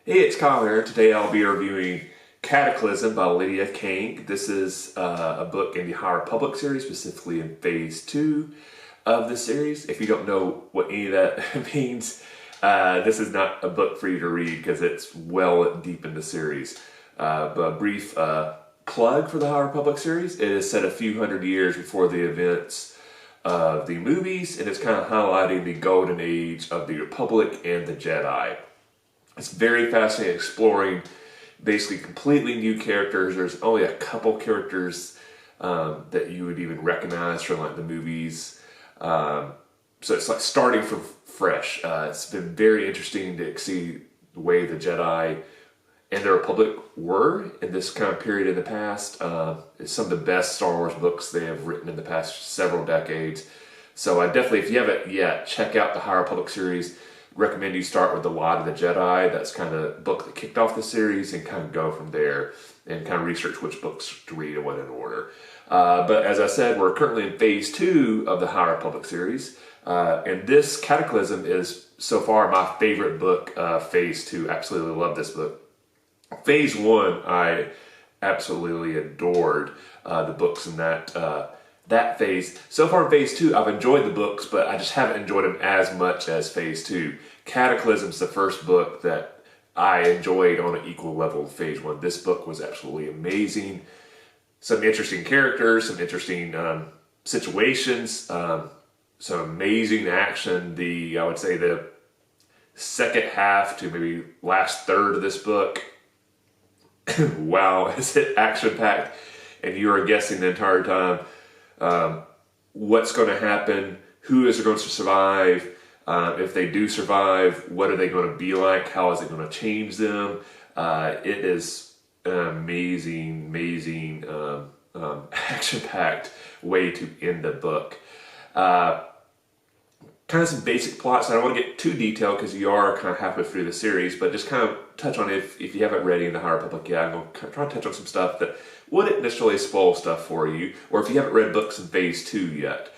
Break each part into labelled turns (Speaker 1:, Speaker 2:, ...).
Speaker 1: Hey, it's Kyle here. Today I'll be reviewing Cataclysm by Lydia Kang. This is a book in the High Republic series, specifically in Phase 2 of the series. If you don't know what any of that means, this is not a book for you to read because it's well deep in the series. But a brief plug for the High Republic series. It is set a few hundred years before the events of the movies, and it's kind of highlighting the golden age of the Republic and the Jedi. It's very fascinating exploring basically completely new characters. There's only a couple characters that you would even recognize from like the movies. So it's like starting from fresh. It's been very interesting to see the way the Jedi and the Republic were in this kind of period in the past. It's some of the best Star Wars books they have written in the past several decades. So I definitely, if you haven't yet, check out the High Republic series. Recommend you start with The Light of the Jedi. That's kind of the book that kicked off the series, and kind of go from there and kind of research which books to read and what in order. But as I said, we're currently in Phase 2 of the High Republic series. And this Cataclysm is so far my favorite book of Phase 2. Absolutely love this book. Phase 1, I absolutely adored the books in that phase. So far in Phase 2, I've enjoyed the books, but I just haven't enjoyed them as much as Phase 2. Cataclysm's the first book that I enjoyed on an equal level with Phase 1. This book was absolutely amazing. Some interesting characters, some interesting situations, some amazing action. I would say the second half to maybe last third of this book, wow, is it action-packed, and you are guessing the entire time what's going to happen, who is going to survive, if they do survive, what are they going to be like, how is it going to change them. It is an amazing action-packed way to end the book. Kind of some basic plots. I don't want to get too detailed because you are kind of halfway through the series, but just kind of touch on it if you haven't read any of the High Republic yet. I'm going to try to touch on some stuff that wouldn't necessarily spoil stuff for you, or if you haven't read books in Phase 2 yet.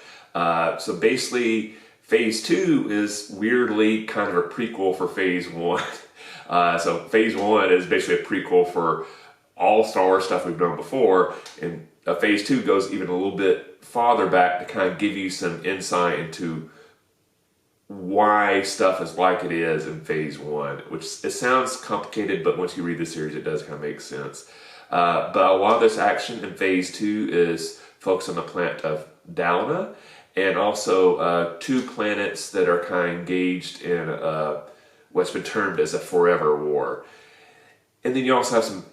Speaker 1: So basically, Phase 2 is weirdly kind of a prequel for Phase 1. So Phase 1 is basically a prequel for all Star Wars stuff we've done before, and Phase 2 goes even a little bit farther back to kind of give you some insight into why stuff is like it is in Phase 1, which it sounds complicated, but once you read the series, it does kind of make sense. But a lot of this action in Phase 2 is focused on the planet of Dalna, and also two planets that are kind of engaged in what's been termed as a forever war. And then you also have some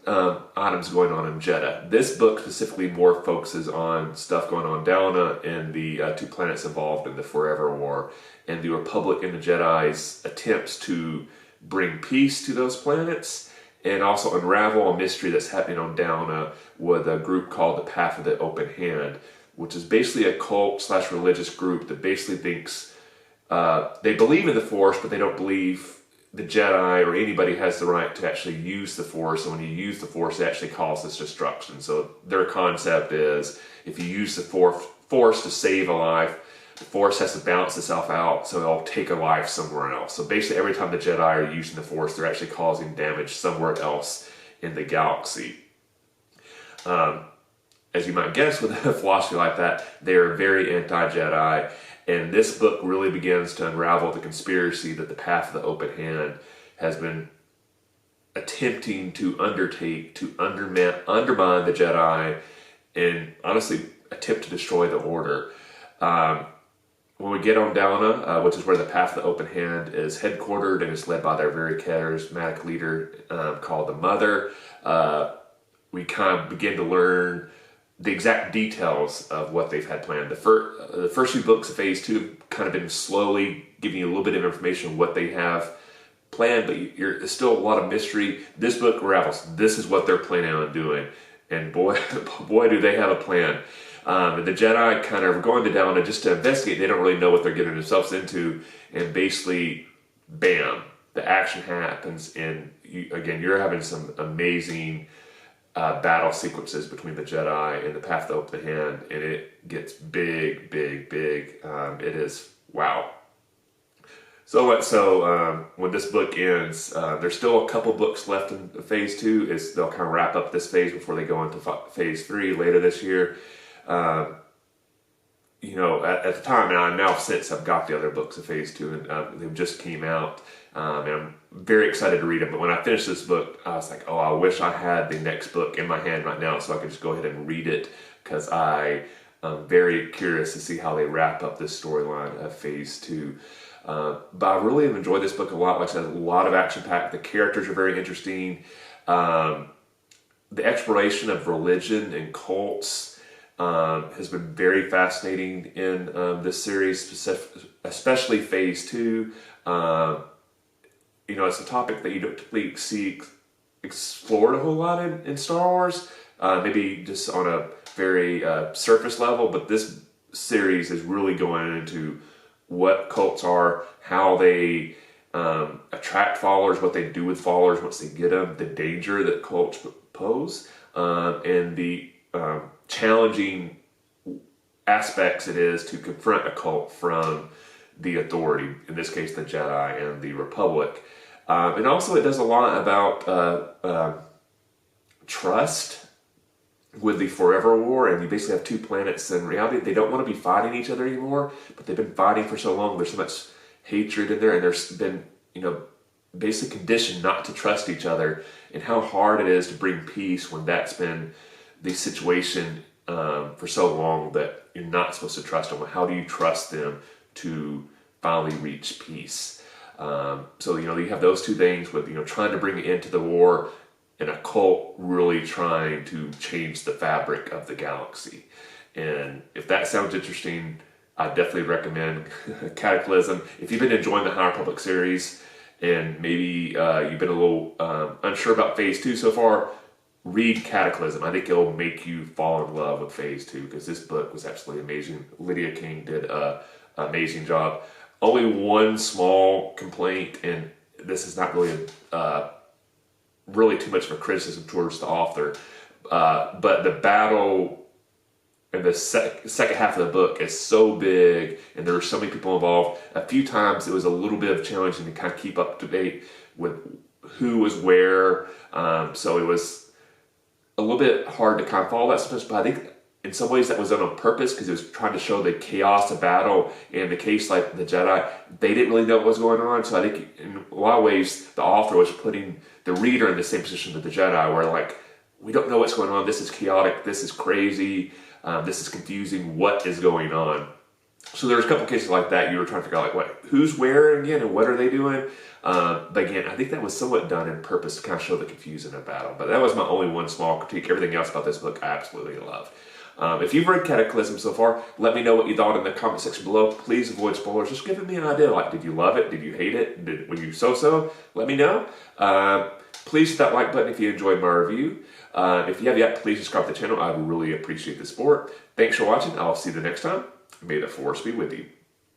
Speaker 1: items going on in Jeddah. This book specifically more focuses on stuff going on Dalna and the two planets involved in the Forever War, and the Republic and the Jedi's attempts to bring peace to those planets, and also unravel a mystery that's happening on Dalna with a group called the Path of the Open Hand, which is basically a cult/religious group that basically thinks they believe in the Force, but they don't believe the Jedi or anybody has the right to actually use the Force, and when you use the Force, it actually causes destruction. So their concept is, if you use the Force to save a life, the Force has to balance itself out, so it'll take a life somewhere else. So basically, every time the Jedi are using the Force, they're actually causing damage somewhere else in the galaxy. As you might guess, with a philosophy like that, they are very anti-Jedi. And this book really begins to unravel the conspiracy that the Path of the Open Hand has been attempting to undertake to undermine the Jedi and honestly attempt to destroy the Order. When we get on Dalna, which is where the Path of the Open Hand is headquartered and is led by their very charismatic leader called the Mother, we kind of begin to learn the exact details of what they've had planned. The first few books of Phase 2 have kind of been slowly giving you a little bit of information on what they have planned, but there's still a lot of mystery. This book unravels. This is what they're planning on doing, and boy, boy, do they have a plan. And the Jedi kind of are going to Dalna just to investigate. They don't really know what they're getting themselves into, and basically, bam, the action happens, and you're having some amazing battle sequences between the Jedi and the Path of the Open Hand, and it gets big. It is, wow. When this book ends, there's still a couple books left in phase 2. They'll kind of wrap up this phase before they go into phase 3 later this year. You know, at the time, and I now since I've got the other books of phase 2, and they just came out, and I'm very excited to read them. But when I finished this book, I was like, oh, I wish I had the next book in my hand right now so I could just go ahead and read it, because I'm very curious to see how they wrap up this storyline of phase 2. But I really have enjoyed this book a lot. Like I said, a lot of action-packed. The characters are very interesting. The exploration of religion and cults has been very fascinating in this series, especially phase 2. You know, it's a topic that you don't typically see explored a whole lot in Star Wars. Maybe just on a very surface level, but this series is really going into what cults are, how they attract followers, what they do with followers once they get them, the danger that cults pose, and the challenging aspects it is to confront a cult from the authority, in this case the Jedi and the Republic. And also it does a lot about trust with the Forever War, and you basically have two planets in reality. They don't want to be fighting each other anymore, but they've been fighting for so long. There's so much hatred in there, and there's been, you know, basically conditioned not to trust each other, and how hard it is to bring peace when that's been the situation for so long that you're not supposed to trust them. How do you trust them to finally reach peace? So, you know, you have those two things with, you know, trying to bring an end to the war, and a cult really trying to change the fabric of the galaxy. And if that sounds interesting, I definitely recommend Cataclysm. If you've been enjoying the High Republic series, and maybe you've been a little unsure about phase 2 so far, read Cataclysm. I think it'll make you fall in love with phase 2, because this book was absolutely amazing. Lydia Kang did an amazing job. Only one small complaint, and this is not really really too much of a criticism towards the author, but the battle in the second half of the book is so big, and there were so many people involved. A few times it was a little bit of challenging to kind of keep up to date with who was where, so it was a little bit hard to kind of follow that stuff, but I think in some ways that was done on purpose, because it was trying to show the chaos of battle. In the case like the Jedi, they didn't really know what was going on, so I think in a lot of ways the author was putting the reader in the same position with the Jedi, where like, we don't know what's going on, this is chaotic, this is crazy, this is confusing, what is going on? So there's a couple cases like that. You were trying to figure out like, who's where again, and what are they doing? But again, I think that was somewhat done in purpose to kind of show the confusion of battle. But that was my only one small critique. Everything else about this book I absolutely love. If you've read Cataclysm so far, let me know what you thought in the comment section below. Please avoid spoilers. Just give me an idea. Like, did you love it? Did you hate it? Were you so-so? Let me know. Please hit that like button if you enjoyed my review. If you have yet, please subscribe to the channel. I would really appreciate the support. Thanks for watching. I'll see you the next time. May the Force be with you.